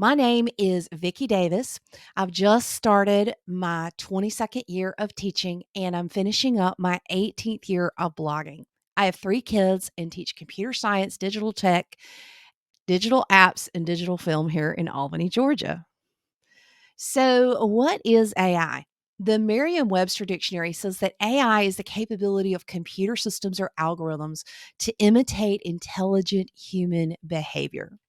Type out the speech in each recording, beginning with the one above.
My name is Vicki Davis. I've just started my 22nd year of teaching and I'm finishing up my 18th year of blogging. I have 3 kids and teach computer science, digital tech, digital apps, and digital film here in Albany, Georgia. So, what is AI? The Merriam Webster Dictionary says that AI is the capability of computer systems or algorithms to imitate intelligent human behavior.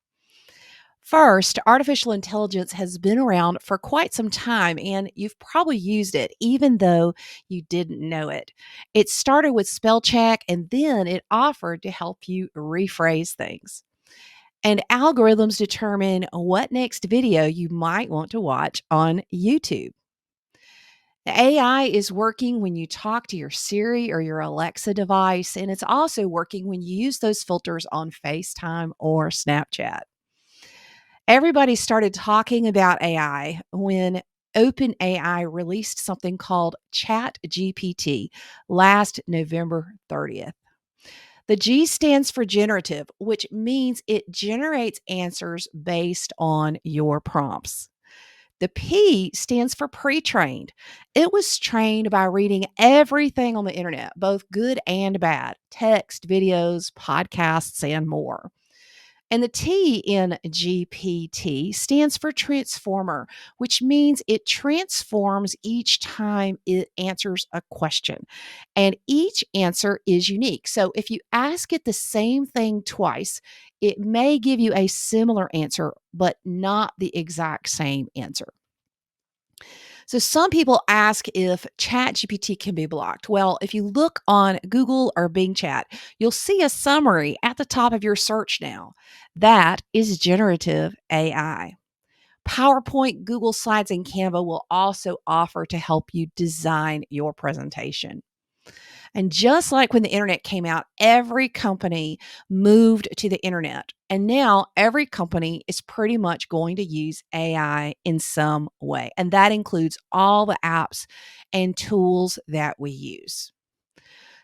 First, artificial intelligence has been around for quite some time, and you've probably used it even though you didn't know it. It started with spell check, and then it offered to help you rephrase things. And algorithms determine what next video you might want to watch on YouTube. The AI is working when you talk to your Siri or your Alexa device, and it's also working when you use those filters on FaceTime or Snapchat. Everybody started talking about AI when OpenAI released something called ChatGPT last November 30th. The G stands for generative, which means it generates answers based on your prompts. The P stands for pre trained. It was trained by reading everything on the internet, both good and bad text, videos, podcasts, and more. And the T in GPT stands for transformer, which means it transforms each time it answers a question. And each answer is unique. So if you ask it the same thing twice, it may give you a similar answer, but not the exact same answer. So some people ask if ChatGPT can be blocked. Well, if you look on Google or Bing Chat, you'll see a summary at the top of your search now. That is generative AI. PowerPoint, Google Slides, and Canva will also offer to help you design your presentation. And just like when the internet came out, every company moved to the internet. And now every company is pretty much going to use AI in some way. And that includes all the apps and tools that we use.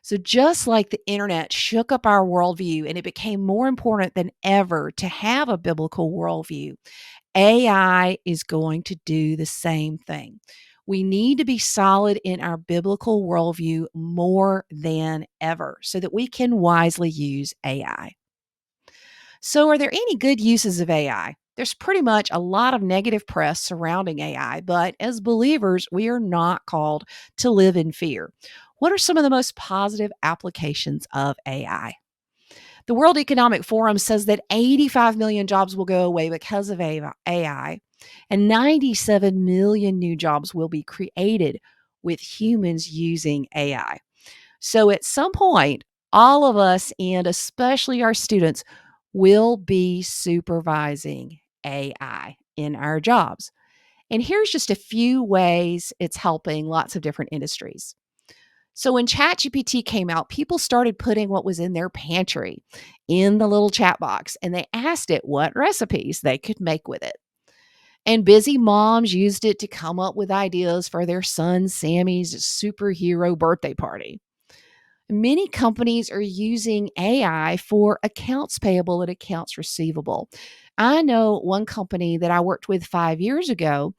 So, just like the internet shook up our worldview and it became more important than ever to have a biblical worldview, AI is going to do the same thing. We need to be solid in our biblical worldview more than ever so that we can wisely use AI. So, are there any good uses of AI? There's pretty much a lot of negative press surrounding AI, but as believers, we are not called to live in fear. What are some of the most positive applications of AI? The World Economic Forum says that 85 million jobs will go away because of AI, and 97 million new jobs will be created with humans using AI. So at some point, all of us, and especially our students, will be supervising AI in our jobs. And here's just a few ways it's helping lots of different industries. So when ChatGPT came out, people started putting what was in their pantry in the little chat box and they asked it what recipes they could make with it. And busy moms used it to come up with ideas for their son Sammy's superhero birthday party. Many companies are using AI for accounts payable and accounts receivable. I know one company that I worked with 5 years ago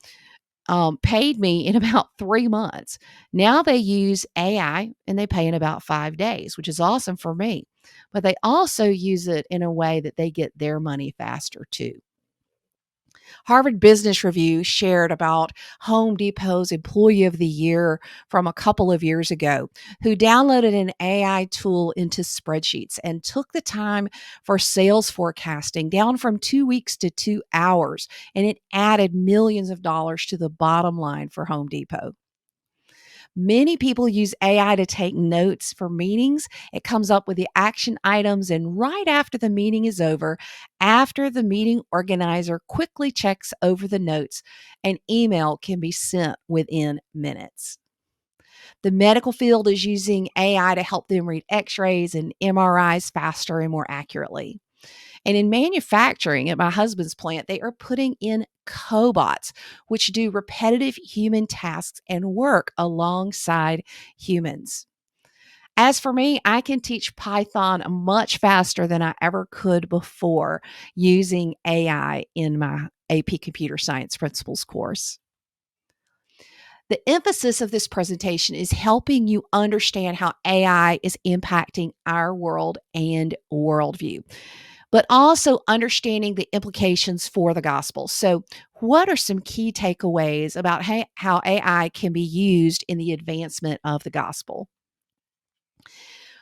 paid me in about 3 months. Now they use AI and they pay in about 5 days, which is awesome for me. But they also use it in a way that they get their money faster too. Harvard Business Review shared about Home Depot's Employee of the Year from a couple of years ago, who downloaded an AI tool into spreadsheets and took the time for sales forecasting down from 2 weeks to 2 hours. And it added millions of dollars to the bottom line for Home Depot. Many people use AI to take notes for meetings. It comes up with the action items, and right after the meeting is over, after the meeting organizer quickly checks over the notes, an email can be sent within minutes. The medical field is using AI to help them read x rays and MRIs faster and more accurately. And in manufacturing at my husband's plant, they are putting in cobots, which do repetitive human tasks and work alongside humans. As for me, I can teach Python much faster than I ever could before using AI in my AP Computer Science Principles course. The emphasis of this presentation is helping you understand how AI is impacting our world and worldview, but also understanding the implications for the gospel. So, what are some key takeaways about how AI can be used in the advancement of the gospel?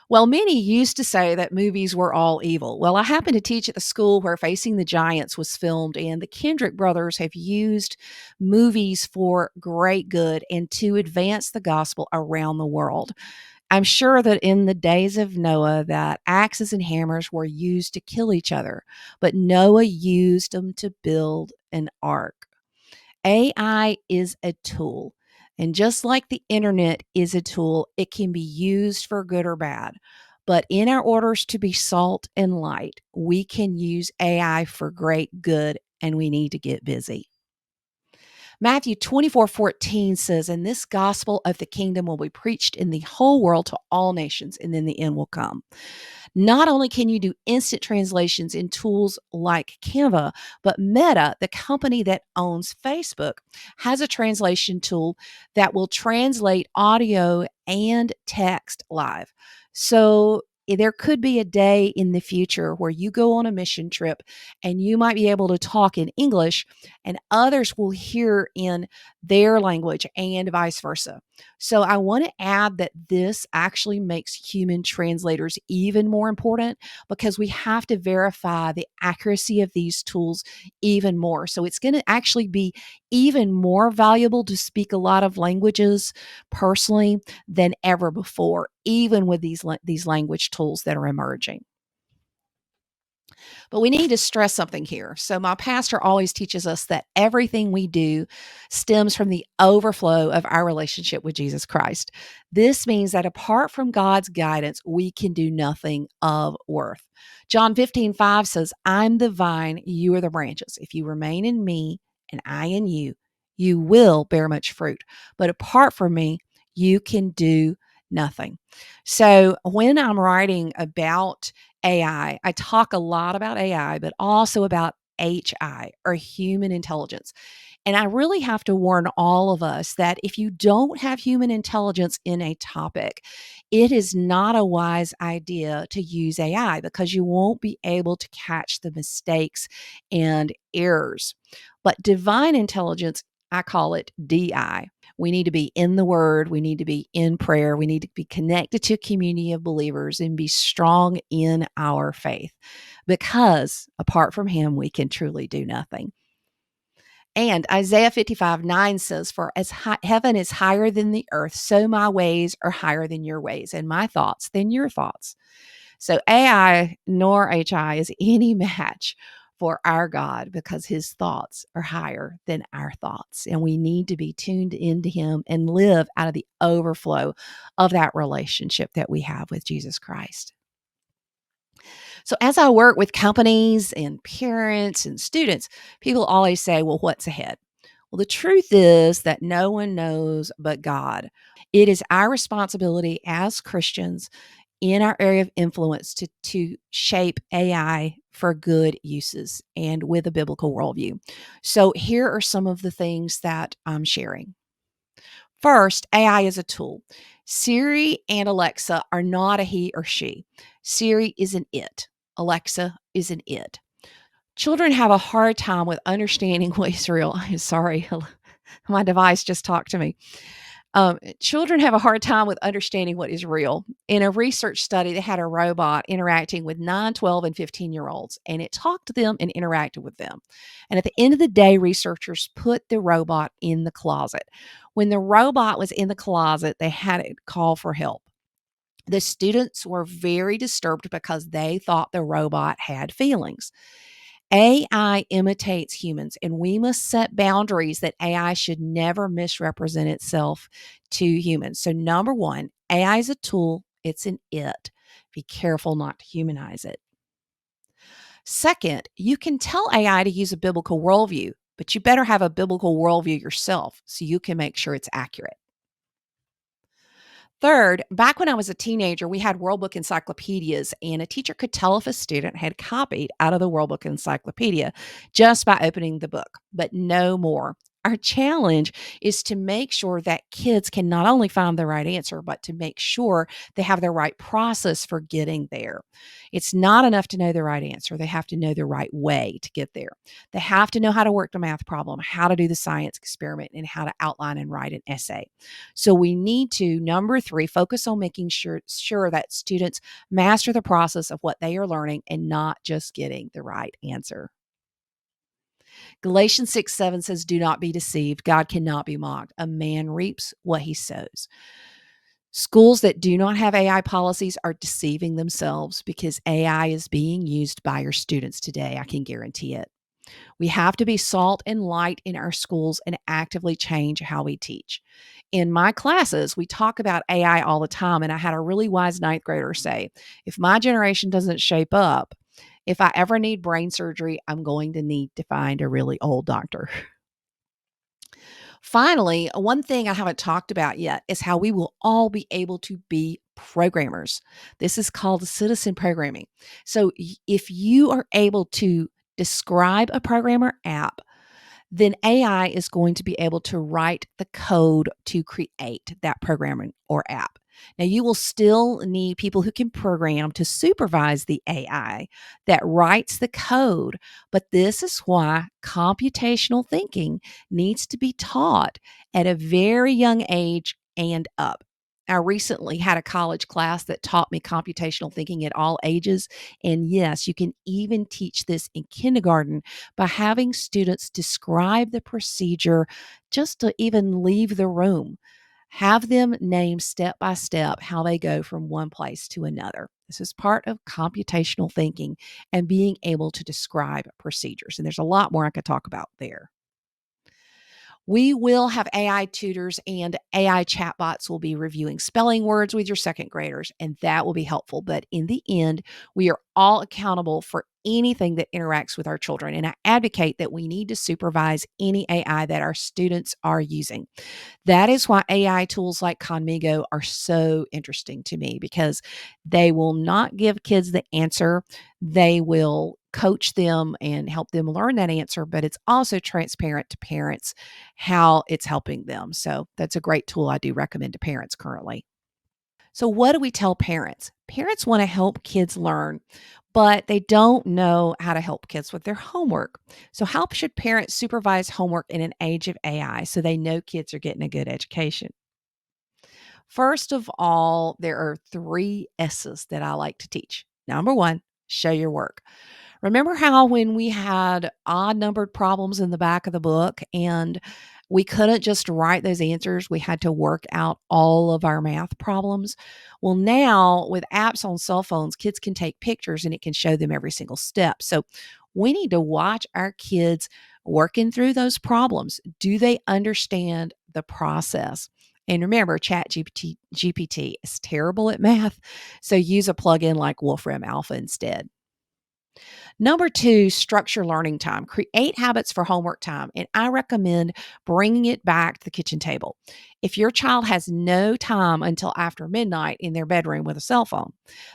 Well, many used to say that movies were all evil. Well, I happen to teach at the school where Facing the Giants was filmed, and the Kendrick brothers have used movies for great good and to advance the gospel around the world. I'm sure that in the days of Noah that axes and hammers were used to kill each other, but Noah used them to build an ark. AI is a tool. And just like the internet is a tool, it can be used for good or bad. But in our orders to be salt and light, we can use AI for great good, and we need to get busy. Matthew 24:14 says, "And this gospel of the kingdom will be preached in the whole world to all nations, and then the end will come." Not only can you do instant translations in tools like Canva, but Meta, the company that owns Facebook, has a translation tool that will translate audio and text live. So there could be a day in the future where you go on a mission trip and you might be able to talk in English and others will hear in their language and vice versa. So I want to add that this actually makes human translators even more important because we have to verify the accuracy of these tools even more. So it's going to actually be even more valuable to speak a lot of languages personally than ever before, even with these language tools that are emerging. But we need to stress something here. So, my pastor always teaches us that everything we do stems from the overflow of our relationship with Jesus Christ. This means that apart from God's guidance, we can do nothing of worth. John 15:5 says, "I'm the vine, you are the branches. If you remain in me and I in you, you will bear much fruit. But apart from me, you can do nothing." So, when I'm writing about AI talk a lot about AI, but also about HI or human intelligence. And I really have to warn all of us that if you don't have human intelligence in a topic, it is not a wise idea to use AI because you won't be able to catch the mistakes and errors. But divine intelligence, I call it DI. We need to be in the word. We need to be in prayer. We need to be connected to a community of believers and be strong in our faith because apart from him, we can truly do nothing. And Isaiah 55:9 says, "For as heaven is higher than the earth, so my ways are higher than your ways, and my thoughts than your thoughts." So AI nor HI is any match for our God because his thoughts are higher than our thoughts. And we need to be tuned into him and live out of the overflow of that relationship that we have with Jesus Christ. So, as I work with companies and parents and students, people always say, "Well, what's ahead?" Well, the truth is that no one knows but God. It is our responsibility as Christians in our area of influence to shape AI for good uses and with a biblical worldview. So, here are some of the things that I'm sharing. First, AI is a tool. Siri and Alexa are not a he or she. Siri is an it. Alexa is an it. Children have a hard time with understanding what is real. I'm sorry, my device just talked to me. Children have a hard time with understanding what is real. In a research study, they had a robot interacting with 9, 12, and 15-year-olds, and it talked to them and interacted with them. And at the end of the day, researchers put the robot in the closet. When the robot was in the closet, they had it call for help. The students were very disturbed because they thought the robot had feelings. AI imitates humans, and we must set boundaries that AI should never misrepresent itself to humans. So, number one, AI is a tool, it's an it. Be careful not to humanize it. Second, you can tell AI to use a biblical worldview, but you better have a biblical worldview yourself so you can make sure it's accurate. Third, back when I was a teenager, we had World Book encyclopedias, and a teacher could tell if a student had copied out of the World Book encyclopedia just by opening the book, but no more. Our challenge is to make sure that kids can not only find the right answer, but to make sure they have the right process for getting there. It's not enough to know the right answer, they have to know the right way to get there. They have to know how to work the math problem, how to do the science experiment, and how to outline and write an essay. So we need to, number three, focus on making sure that students master the process of what they are learning and not just getting the right answer. Galatians 6:7 says, "Do not be deceived. God cannot be mocked. A man reaps what he sows." Schools that do not have AI policies are deceiving themselves because AI is being used by your students today. I can guarantee it. We have to be salt and light in our schools and actively change how we teach. In my classes, we talk about AI all the time. And I had a really wise ninth grader say, if my generation doesn't shape up, if I ever need brain surgery, I'm going to need to find a really old doctor. Finally, one thing I haven't talked about yet is how we will all be able to be programmers. This is called citizen programming. So if you are able to describe a programmer app, then AI is going to be able to write the code to create that program or app. Now, you will still need people who can program to supervise the AI that writes the code, but this is why computational thinking needs to be taught at a very young age and up. I recently had a college class that taught me computational thinking at all ages. And yes, you can even teach this in kindergarten by having students describe the procedure just to even leave the room. Have them name step by step how they go from one place to another. This is part of computational thinking and being able to describe procedures. And there's a lot more I could talk about there. We will have AI tutors and AI chatbots will be reviewing spelling words with your second graders, and that will be helpful. But in the end, we are all accountable for anything that interacts with our children. And I advocate that we need to supervise any AI that our students are using. That is why AI tools like Conmigo are so interesting to me because they will not give kids the answer. They will coach them and help them learn that answer, but it's also transparent to parents how it's helping them. So that's a great tool I do recommend to parents currently. So, what do we tell parents? Parents want to help kids learn, but they don't know how to help kids with their homework. So, how should parents supervise homework in an age of AI so they know kids are getting a good education? First of all, there are three S's that I like to teach. Number one, show your work. Remember how when we had odd numbered problems in the back of the book and we couldn't just write those answers, we had to work out all of our math problems? Well, now with apps on cell phones, kids can take pictures and it can show them every single step. So we need to watch our kids working through those problems. Do they understand the process? And remember, GPT is terrible at math, so use a plugin like Wolfram Alpha instead. Number two, structure learning time. Create habits for homework time. And I recommend bringing it back to the kitchen table. If your child has no time until after midnight in their bedroom with a cell phone,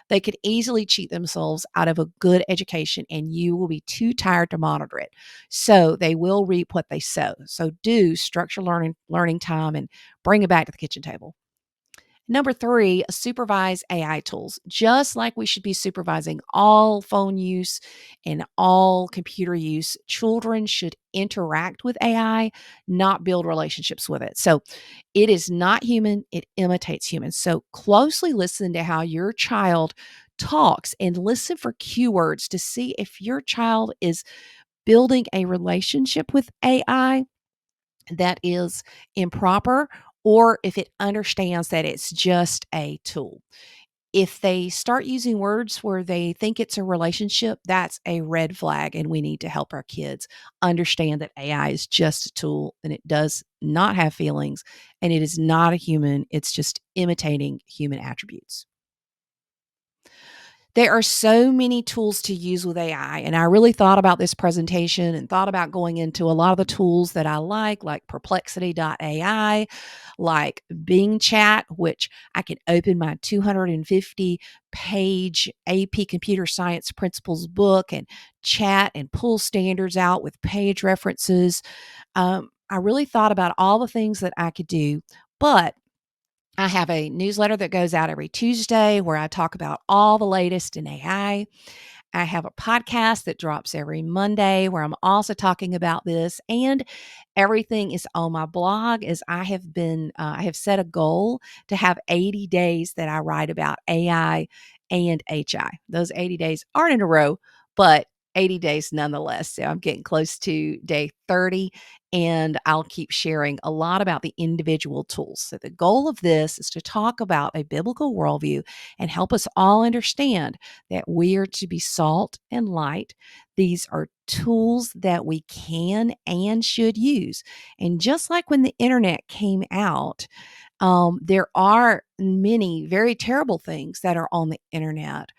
they could easily cheat themselves out of a good education and you will be too tired to monitor it. So they will reap what they sow. So do structure learning time and bring it back to the kitchen table. Number three, supervise AI tools. Just like we should be supervising all phone use and all computer use, children should interact with AI, not build relationships with it. So it is not human, it imitates humans. So closely listen to how your child talks and listen for keywords to see if your child is building a relationship with AI that is improper or if it understands that it's just a tool. If they start using words where they think it's a relationship, that's a red flag, and we need to help our kids understand that AI is just a tool and it does not have feelings and it is not a human. It's just imitating human attributes. There are so many tools to use with AI, and I really thought about this presentation and thought about going into a lot of the tools that I like Perplexity.ai, like Bing Chat, which I can open my 250 page AP Computer Science Principles book and chat and pull standards out with page references. I really thought about all the things that I could do, but I have a newsletter that goes out every Tuesday where I talk about all the latest in AI. I have a podcast that drops every Monday where I'm also talking about this, and everything is on my blog. As I have set a goal to have 80 days that I write about AI and HI. Those 80 days aren't in a row, but 80 days nonetheless. So I'm getting close to day 30, and I'll keep sharing a lot about the individual tools. So the goal of this is to talk about a biblical worldview and help us all understand that we are to be salt and light. These are tools that we can and should use. And just like when the internet came out, there are many very terrible things that are on the internet.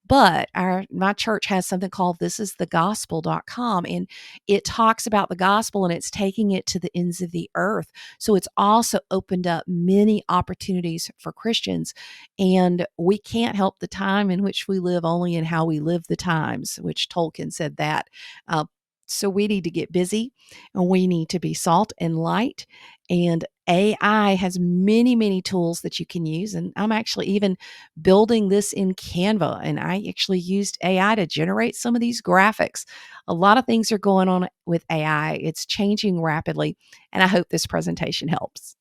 But my church has something called thisisthegospel.com, and it talks about the gospel and it's taking it to the ends of the earth. So it's also opened up many opportunities for Christians. And we can't help the time in which we live, only in how we live the times, which Tolkien said that. Uh, so we need to get busy and we need to be salt and light. And AI has many, many tools that you can use. And I'm actually even building this in Canva. And I actually used AI to generate some of these graphics. A lot of things are going on with AI, it's changing rapidly. And I hope this presentation helps.